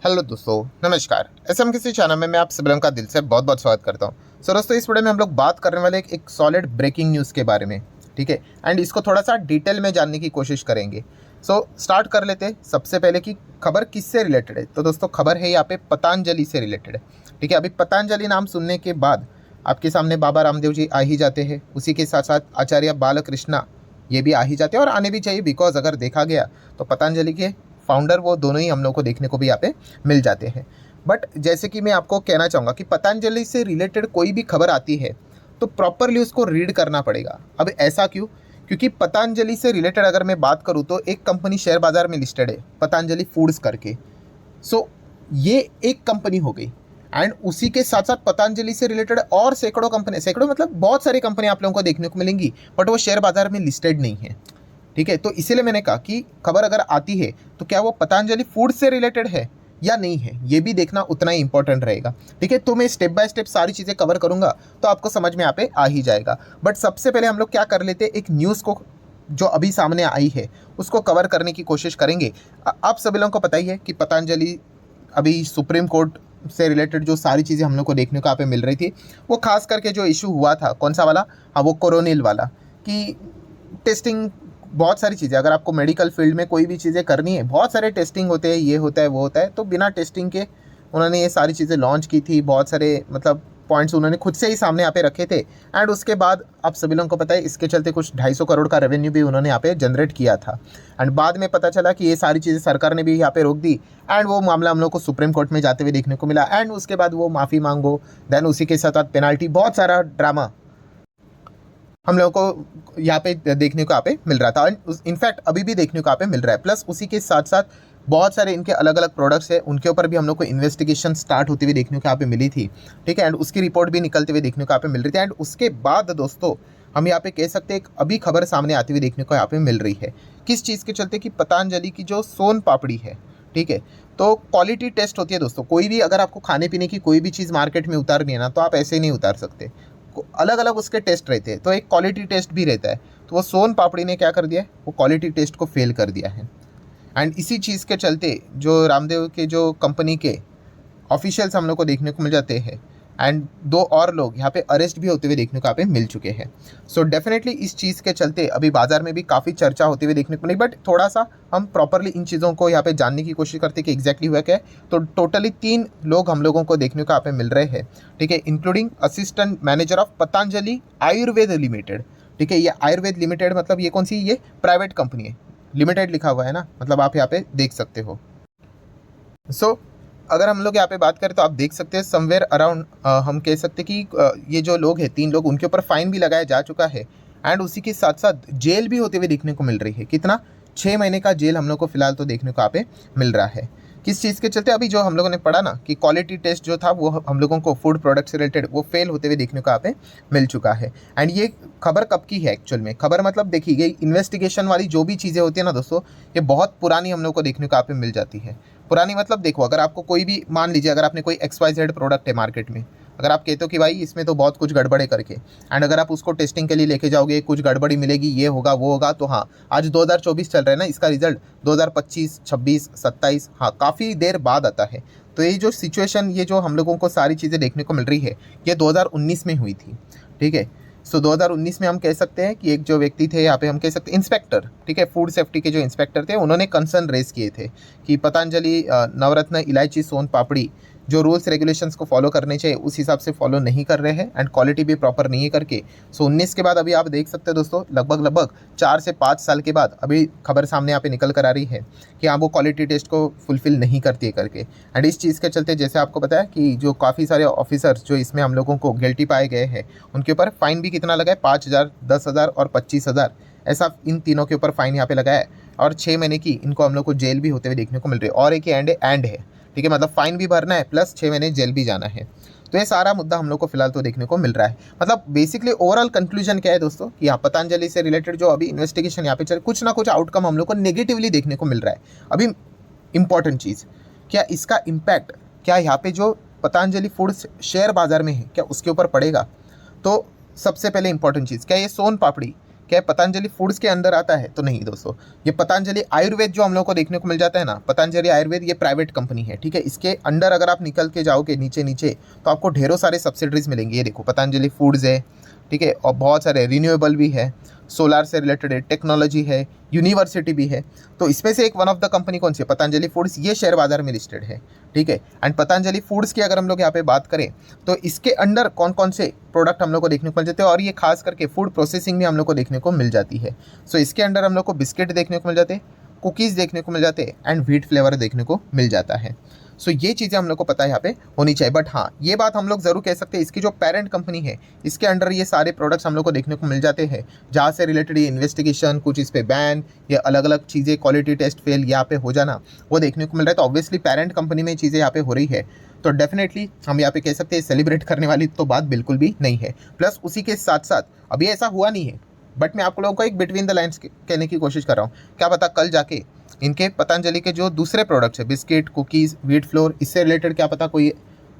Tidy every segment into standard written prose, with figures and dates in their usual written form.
Hello दोस्तों, नमस्कार। SM किसी चैनल में मैं आप सभी लोगों का दिल से बहुत बहुत स्वागत करता हूं। सो दोस्तों, इस वीडियो में हम लोग बात करने वाले एक सॉलिड ब्रेकिंग न्यूज़ के बारे में, ठीक है। एंड इसको थोड़ा सा डिटेल में जानने की कोशिश करेंगे। सो स्टार्ट कर लेते हैं। सबसे पहले कि खबर किससे रिलेटेड है, तो दोस्तों खबर है यहाँ पे पतंजलि से रिलेटेड है, ठीक है। अभी पतंजलि नाम सुनने के बाद आपके सामने बाबा रामदेव जी आ ही जाते हैं, उसी के साथ साथ आचार्य बालकृष्णा ये भी आ ही जाते हैं और आने भी चाहिए, बिकॉज अगर देखा गया तो पतंजलि के फाउंडर वो दोनों ही हम लोग को देखने को भी यहाँ पे मिल जाते हैं। बट जैसे कि मैं आपको कहना चाहूँगा कि पतंजलि से रिलेटेड कोई भी खबर आती है तो प्रॉपरली उसको रीड करना पड़ेगा। अब ऐसा क्यों? क्योंकि पतंजलि से रिलेटेड अगर मैं बात करूँ तो एक कंपनी शेयर बाजार में लिस्टेड है, पतंजलि फूड्स करके। सो ये एक कंपनी हो गई एंड उसी के साथ साथ पतंजलि से रिलेटेड और सैकड़ों कंपनी, सैकड़ों मतलब बहुत सारी कंपनी आप लोगों को देखने को मिलेंगी, बट वो शेयर बाजार में लिस्टेड नहीं है, ठीक है। तो इसीलिए मैंने कहा कि खबर अगर आती है तो क्या वो पतंजलि फूड से रिलेटेड है या नहीं है, ये भी देखना उतना ही इंपॉर्टेंट रहेगा, ठीक है। तो मैं स्टेप बाय स्टेप सारी चीज़ें कवर करूंगा तो आपको समझ में यहाँ पे आ ही जाएगा। बट सबसे पहले हम लोग क्या कर लेते हैं, एक न्यूज़ को जो अभी सामने आई है उसको कवर करने की कोशिश करेंगे। आप सभी लोगों को पता ही है कि पतंजलि अभी सुप्रीम कोर्ट से रिलेटेड जो सारी चीज़ें हम लोग को देखने को यहाँ पे मिल रही थी, वो खास करके जो इशू हुआ था, कौन सा वाला, हाँ वो कोरोनिल वाला, कि टेस्टिंग बहुत सारी चीज़ें, अगर आपको मेडिकल फील्ड में कोई भी चीज़ें करनी है, बहुत सारे टेस्टिंग होते हैं, ये होता है वो होता है, तो बिना टेस्टिंग के उन्होंने ये सारी चीज़ें लॉन्च की थी। बहुत सारे मतलब पॉइंट्स उन्होंने खुद से ही सामने यहाँ पे रखे थे एंड उसके बाद आप सभी लोगों को पता है इसके चलते कुछ 250 करोड़ का रेवेन्यू भी उन्होंने यहाँ पे जनरेट किया था। एंड बाद में पता चला कि ये सारी चीज़ें सरकार ने भी यहाँ पे रोक दी एंड वो मामला हम लोग को सुप्रीम कोर्ट में जाते हुए देखने को मिला एंड उसके बाद वो माफ़ी मांगो, देन उसी के साथ साथ पेनाल्टी, बहुत सारा ड्रामा हम लोगों को यहाँ पे देखने को यहाँ पे मिल रहा था एंड इनफैक्ट अभी भी देखने को यहाँ पे मिल रहा है। प्लस उसी के साथ साथ बहुत सारे इनके अलग अलग प्रोडक्ट्स हैं, उनके ऊपर भी हम लोग को इन्वेस्टिगेशन स्टार्ट होती हुई देखने को यहाँ पे मिली थी, ठीक है। एंड उसकी रिपोर्ट भी निकलते हुए देखने को यहाँ पे मिल रही थी एंड उसके बाद दोस्तों हम यहाँ पे कह सकते हैं एक अभी खबर सामने आती हुई देखने को यहाँ पे मिल रही है। किस चीज़ के चलते? कि पतंजलि की जो सोन पापड़ी है, ठीक है, तो क्वालिटी टेस्ट होती है दोस्तों। कोई भी अगर आपको खाने पीने की कोई भी चीज़ मार्केट में उतारनी है ना, तो आप ऐसे नहीं उतार सकते, अलग अलग उसके टेस्ट रहते हैं, तो एक क्वालिटी टेस्ट भी रहता है। तो वो सोन पापड़ी ने क्या कर दिया है, वो क्वालिटी टेस्ट को फेल कर दिया है एंड इसी चीज़ के चलते जो रामदेव के जो कंपनी के ऑफिशियल्स हम लोग को देखने को मिल जाते हैं एंड 2 और लोग यहाँ पे अरेस्ट भी होते हुए देखने को यहाँ पे मिल चुके हैं। सो डेफिनेटली इस चीज़ के चलते अभी बाजार में भी काफ़ी चर्चा होती हुई देखने को मिली, बट थोड़ा सा हम प्रॉपरली इन चीज़ों को यहाँ पे जानने की कोशिश करते हैं कि एग्जैक्टली हुआ क्या है। तो टोटली 3 लोग हम लोगों को देखने को यहाँ पे मिल रहे हैं, ठीक है, including assistant manager of Patanjali Ayurveda limited, ठीक है। ये आयुर्वेद लिमिटेड मतलब ये कौन सी, ये प्राइवेट कंपनी है, लिमिटेड लिखा हुआ है ना, मतलब आप यहाँ पे देख सकते हो। सो अगर हम लोग यहाँ पे बात करें तो आप देख सकते हैं समवेयर अराउंड हम कह सकते हैं कि ये जो लोग हैं 3 लोग, उनके ऊपर फाइन भी लगाया जा चुका है एंड उसी के साथ साथ जेल भी होते हुए देखने को मिल रही है। कितना? 6 महीने का जेल हम लोग को फिलहाल तो देखने को यहाँ पे मिल रहा है। किस चीज़ के चलते? अभी जो हम लोगों ने पढ़ा ना कि क्वालिटी टेस्ट जो था वो हम लोगों को फूड प्रोडक्ट से रिलेटेड वो फेल होते हुए देखने को यहाँ पे मिल चुका है। एंड ये खबर कब की है एक्चुअल में? खबर मतलब देखी गई इन्वेस्टिगेशन वाली जो भी चीज़ें होती है ना दोस्तों, ये बहुत पुरानी हम लोग को देखने को यहाँ पे मिल जाती है। पुरानी मतलब देखो, अगर आपको कोई भी, मान लीजिए अगर आपने कोई XYZ प्रोडक्ट है मार्केट में, अगर आप कहते हो कि भाई इसमें तो बहुत कुछ गड़बड़े करके एंड अगर आप उसको टेस्टिंग के लिए लेके जाओगे, कुछ गड़बड़ी मिलेगी, ये होगा वो होगा, तो हाँ आज 2024 चल रहा है ना, इसका रिजल्ट 2025, 26, 27, हाँ काफ़ी देर बाद आता है। तो ये जो सिचुएशन, ये जो हम लोगों को सारी चीज़ें देखने को मिल रही है, ये 2019 में हुई थी, ठीक है। सो 2019 में हम कह सकते हैं कि एक जो व्यक्ति थे यहाँ पे, हम कह सकते हैं इंस्पेक्टर, ठीक है, फूड सेफ्टी के जो इंस्पेक्टर थे, उन्होंने कंसर्न रेज किए थे कि पतंजलि नवरत्न इलायची सोन पापड़ी जो रूल्स रेगुलेशंस को फॉलो करने चाहिए उस हिसाब से फॉलो नहीं कर रहे हैं एंड क्वालिटी भी प्रॉपर नहीं है करके। सो 19 के बाद अभी आप देख सकते हैं दोस्तों, लगभग 4 से 5 साल के बाद अभी खबर सामने यहाँ पे निकल कर आ रही है कि हाँ वो क्वालिटी टेस्ट को फुलफिल नहीं करती है करके। एंड इस चीज़ के चलते जैसे आपको पता है कि जो काफ़ी सारे ऑफिसर्स जो इसमें हम लोगों को गिल्टी पाए गए हैं, उनके ऊपर फाइन भी कितना लगा है, 5,000, 10,000 और 25,000, ऐसा इन तीनों के ऊपर फाइन यहाँ पे लगा है और 6 महीने की इनको हम लोग को जेल भी होते हुए देखने को मिल रही है। और एक एंड है, ठीक है, मतलब फाइन भी भरना है प्लस 6 महीने जेल भी जाना है। तो ये सारा मुद्दा हम लोग को फिलहाल तो देखने को मिल रहा है। मतलब बेसिकली ओवरऑल कंक्लूजन क्या है दोस्तों, कि यहाँ पतंजलि से रिलेटेड जो अभी इन्वेस्टिगेशन यहाँ पे चल, कुछ ना कुछ आउटकम हम लोग को नेगेटिवली देखने को मिल रहा है। अभी इंपॉर्टेंट चीज़, क्या इसका इम्पैक्ट क्या यहाँ पे जो पतंजलि फूड्स शेयर बाजार में है क्या उसके ऊपर पड़ेगा? तो सबसे पहले इंपॉर्टेंट चीज़, क्या ये सोन पापड़ी क्या पतंजलि फूड्स के अंदर आता है? तो नहीं दोस्तों, ये पतंजलि आयुर्वेद जो हम लोग को देखने को मिल जाता है ना, पतंजलि आयुर्वेद ये प्राइवेट कंपनी है, ठीक है। इसके अंडर अगर आप निकल के जाओगे नीचे नीचे तो आपको ढेरों सारे सब्सिडरीज मिलेंगे। ये देखो पतंजलि फूड्स है, ठीक है, और बहुत सारे रिन्यूएबल भी है, सोलार से रिलेटेड है, टेक्नोलॉजी है, यूनिवर्सिटी भी है। तो इसमें से एक वन ऑफ द कंपनी कौन सी है? पतंजलि फूड्स। ये शेयर बाजार में लिस्टेड है, ठीक है। एंड पतंजलि फूड्स की अगर हम लोग यहाँ पे बात करें तो इसके अंडर कौन कौन से प्रोडक्ट हम लोग को देखने को मिल जाते हैं, और ये खास करके फूड प्रोसेसिंग में हम लोग को देखने को मिल जाती है। सो इसके अंडर हम लोग को बिस्किट देखने को मिल जाते हैं, कुकीज़ देखने को मिल जाते हैं एंड व्हीट फ्लेवर देखने को मिल जाता है। सो ये चीज़ें हम लोग को पता है यहाँ पे होनी चाहिए। बट हाँ, ये बात हम लोग ज़रूर कह सकते हैं, इसकी जो पेरेंट कंपनी है इसके अंडर ये सारे प्रोडक्ट्स हम लोग को देखने को मिल जाते हैं, जहाँ से रिलेटेड ये इन्वेस्टिगेशन, कुछ इस पे बैन, ये अलग अलग चीज़ें, क्वालिटी टेस्ट फेल यहाँ पे हो जाना, वो देखने को मिल रहा है। तो ऑब्वियसली पेरेंट कंपनी में चीज़ें यहाँ पे हो रही है, तो डेफिनेटली हम यहाँ पे कह सकते हैं सेलिब्रेट करने वाली तो बात बिल्कुल भी नहीं है। प्लस उसी के साथ साथ अभी ऐसा हुआ नहीं है, बट मैं आप लोगों को एक बिटवीन द लाइन्स कहने की कोशिश कर रहा हूँ। क्या पता कल जाके इनके पतंजलि के जो दूसरे प्रोडक्ट्स है, बिस्किट, कुकीज़, व्हीट फ्लोर, इससे रिलेटेड क्या पता कोई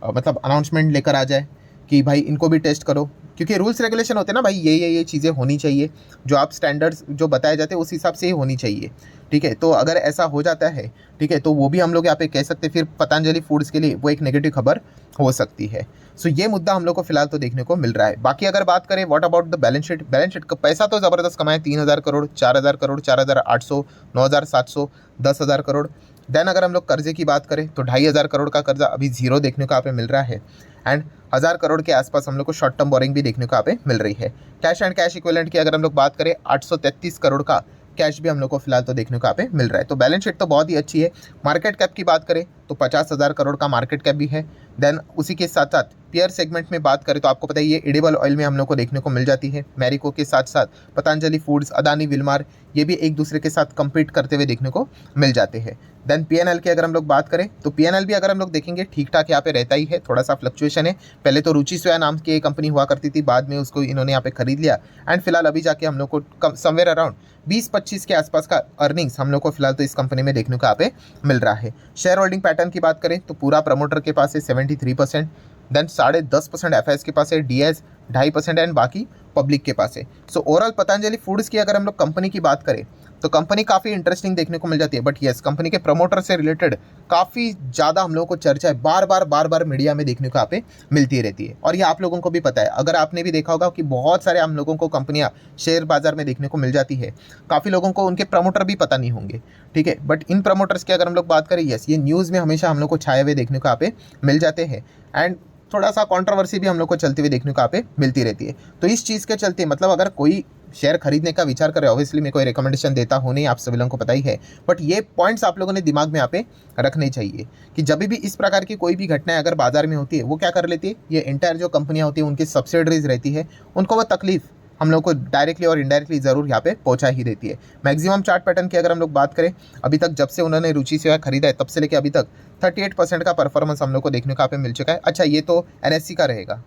मतलब अनाउंसमेंट लेकर आ जाए कि भाई इनको भी टेस्ट करो, क्योंकि रूल्स रेगुलेशन होते हैं ना भाई, ये चीज़ें होनी चाहिए, जो आप स्टैंडर्ड्स जो बताए जाते हैं उस हिसाब से ही होनी चाहिए, ठीक है। तो अगर ऐसा हो जाता है, ठीक है, तो वो भी हम लोग यहाँ पे कह सकते हैं फिर पतंजलि फूड्स के लिए वो एक नेगेटिव खबर हो सकती है। सो ये मुद्दा हम लोग को फिलहाल तो देखने को मिल रहा है। बाकी अगर बात करें what about the balance sheet, balance sheet का पैसा तो ज़बरदस्त कमाए, 3,000 करोड़, 4,000 करोड़, 4,800, 9,700, 10,000 करोड़। देन अगर हम लोग कर्जे की बात करें तो 2,500 करोड़ का कर्जा अभी जीरो देखने को यहाँ पे मिल रहा है, एंड 1,000 करोड़ के आसपास हम लोग को शॉर्ट टर्म बोरिंग भी देखने को यहाँ पे मिल रही है। कैश एंड कैश इक्विवेलेंट की अगर हम लोग बात करें 833 करोड़ का कैश भी हम लोग को फिलहाल तो देखने को यहाँ पे मिल रहा है। तो बैलेंस शीट तो बहुत ही अच्छी है। मार्केट कैप की बात करें तो 50,000 करोड़ का मार्केट कैप भी है। देन उसी के साथ साथ पेयर सेगमेंट में बात करें तो आपको पता है ये एडिबल ऑयल में हम लोग को देखने को मिल जाती है। मैरिको के साथ साथ पतंजलि फूड्स, अदानी विलमार, ये भी एक दूसरे के साथ कम्पीट करते हुए देखने को मिल जाते हैं। देन पीएनएल की अगर हम लोग बात करें तो पीएनएल भी अगर हम लोग देखेंगे ठीक ठाक यहाँ पे रहता ही है, थोड़ा सा फ्लक्चुएशन है। पहले तो रुचि सोया नाम की एक कंपनी हुआ करती थी, बाद में उसको इन्होंने यहाँ पे खरीद लिया, एंड फिलहाल अभी जाके हम लोग को समवेयर अराउंड 20-25 के आसपास का अर्निंग्स हम लोग को फिलहाल तो इस कंपनी में देखने को यहाँ पे मिल रहा है। शेयर होल्डिंग पैटर्न की बात करें तो पूरा प्रमोटर के पास है 73%, देन 10.5% एफआईएस के पास है, डीएस 2.5% एंड बाकी पब्लिक के पास है। सो ओवरऑल पतंजलि फूड्स की अगर हम लोग कंपनी की बात करें तो कंपनी काफ़ी इंटरेस्टिंग देखने को मिल जाती है। बट यस, कंपनी के प्रमोटर से रिलेटेड काफ़ी ज़्यादा हम लोगों को चर्चा है, बार बार मीडिया में देखने को यहाँ पे मिलती रहती है, और ये आप लोगों को भी पता है। अगर आपने भी देखा होगा कि बहुत सारे हम लोगों को कंपनियाँ शेयर बाजार में देखने को मिल जाती है, काफ़ी लोगों को उनके प्रमोटर भी पता नहीं होंगे, ठीक है। बट इन प्रमोटर्स की अगर हम लोग बात करें, यस, ये न्यूज़ में हमेशा हम लोग को छाए हुए देखने को यहाँ पे मिल जाते हैं, एंड थोड़ा सा कंट्रोवर्सी भी हम लोग को चलते हुए देखने को यहाँ पे मिलती रहती है। तो इस चीज़ के चलते मतलब अगर कोई शेयर खरीदने का विचार करे, ऑब्वियसली मैं कोई रिकमेंडेशन देता हूँ नहीं, आप सभी लोगों को पता ही है, बट ये पॉइंट्स आप लोगों ने दिमाग में यहाँ पे रखने चाहिए कि जब भी इस प्रकार की कोई भी घटनाएं अगर बाजार में होती है, वो क्या कर लेती है, ये इंटायर जो कंपनियाँ होती है उनकी सब्सिडरीज रहती है, उनको वो तकलीफ हम लोग को डायरेक्टली और इनडायरेक्टली ज़रूर यहाँ पे पहुँचा ही देती है। मैक्सिमम चार्ट पैटर्न की अगर हम लोग बात करें, अभी तक जब से उन्होंने रुचि सेवा खरीदा है तब से लेकर अभी तक 38% का परफॉर्मेंस हम लोग को देखने को यहाँ पे मिल चुका है। अच्छा, ये तो एनएससी का रहेगा,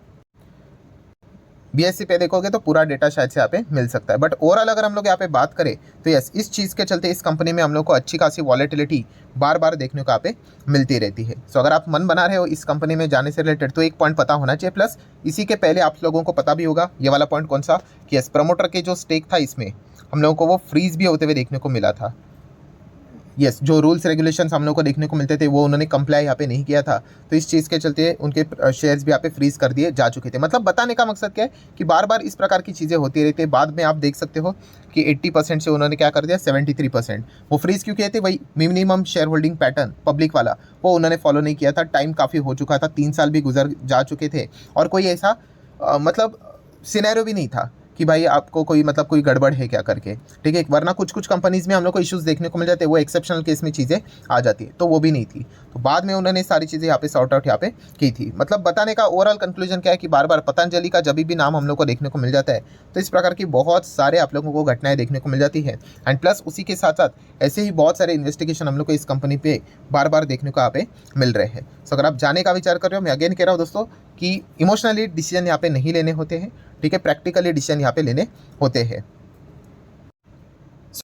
बीएससी पे देखोगे तो पूरा डेटा शायद से यहाँ पे मिल सकता है। बट ओवरऑल अगर हम लोग यहाँ पे बात करें तो यस, इस चीज़ के चलते इस कंपनी में हम लोग को अच्छी खासी वॉलेटिलिटी बार बार देखने को यहाँ पे मिलती रहती है। सो अगर आप मन बना रहे हो इस कंपनी में जाने से रिलेटेड तो एक पॉइंट पता होना चाहिए। प्लस इसी के पहले आप लोगों को पता भी होगा ये वाला पॉइंट कौन सा, कि यस, प्रमोटर के जो स्टेक था इसमें हम लोगों को वो फ्रीज भी होते हुए देखने को मिला था। यस, जो रूल्स रेगुलेशंस हम लोग को देखने को मिलते थे वो उन्होंने कंप्लाई यहाँ पे नहीं किया था, तो इस चीज़ के चलते उनके शेयर्स भी यहाँ पे फ्रीज कर दिए जा चुके थे। मतलब बताने का मकसद क्या है कि बार बार इस प्रकार की चीज़ें होती रहती है। बाद में आप देख सकते हो कि 80% से उन्होंने क्या कर दिया, 73%। वो फ्रीज क्यों किए थे, वही minimum share holding pattern public वाला वो उन्होंने फॉलो नहीं किया था। टाइम काफ़ी हो चुका था, 3 साल भी गुजर जा चुके थे, और कोई ऐसा मतलब सिनेरियो भी नहीं था कि भाई आपको कोई मतलब कोई गड़बड़ है क्या करके, ठीक है। वरना कुछ कंपनीज़ में हम लोग को इश्यूज़ देखने को मिल जाते हैं, वो एक्सेप्शनल केस में चीज़ें आ जाती है, तो वो भी नहीं थी। तो बाद में उन्होंने सारी चीज़ें यहाँ पे सॉर्ट आउट यहाँ पे की थी। मतलब बताने का ओवरऑल कंक्लूजन क्या है कि बार बार पतंजलि का जब भी नाम हम लोग को देखने को मिल जाता है तो इस प्रकार की बहुत सारे आप लोगों को घटनाएं देखने को मिल जाती है। एंड प्लस उसी के साथ साथ ऐसे ही बहुत सारे इन्वेस्टिगेशन हम लोग को इस कंपनी पे बार बार देखने को यहाँ पे मिल रहे हैं। सो अगर आप जाने का विचार कर रहे हो, मैं अगेन कह रहा हूँ दोस्तों कि इमोशनली डिसीजन यहाँ पे नहीं लेने होते हैं, ठीक है, प्रैक्टिकली डिसीजन यहाँ पे लेने होते हैं।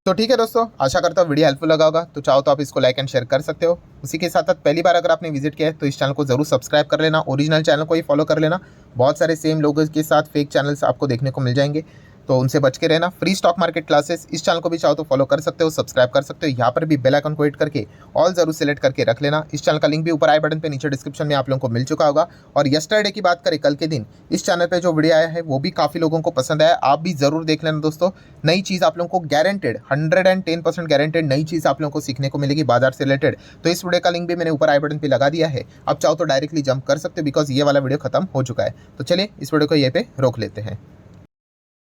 तो ठीक है दोस्तों, आशा करता हूँ वीडियो हेल्पफुल लगा होगा। तो चाहो तो आप इसको लाइक एंड शेयर कर सकते हो। उसी के साथ साथ पहली बार अगर आपने विजिट किया है तो इस चैनल को जरूर सब्सक्राइब कर लेना, ओरिजिनल चैनल को ही फॉलो कर लेना। बहुत सारे सेम लोगों के साथ फेक चैनल्स आपको देखने को मिल जाएंगे। तो उनसे बच के रहना। फ्री स्टॉक मार्केट क्लासेस, इस चैनल को भी चाहो तो फॉलो कर सकते हो, सब्सक्राइब कर सकते हो। यहाँ पर भी बेल आइकन को हिट करके ऑल जरूर सेलेक्ट करके रख लेना। इस चैनल का लिंक भी ऊपर आई बटन पे नीचे डिस्क्रिप्शन में आप लोगों को मिल चुका होगा। और यस्टरडे की बात करें, कल के दिन इस चैनल पे जो वीडियो आया है वो भी काफ़ी लोगों को पसंद आया, आप भी ज़रूर देख लेना दोस्तों। नई चीज़ आप लोगों को गारंटेड 110% गारंटेड नई चीज़ आप लोगों को सीखने को मिलेगी बाजार से रिलेटेड। तो इस वीडियो का लिंक भी मैंने ऊपर आई बटन पे लगा दिया है, आप चाहो तो डायरेक्टली जंप कर सकते हो बिकॉज ये वाला वीडियो खत्म हो चुका है। तो चलिए इस वीडियो को ये पे रोक लेते हैं।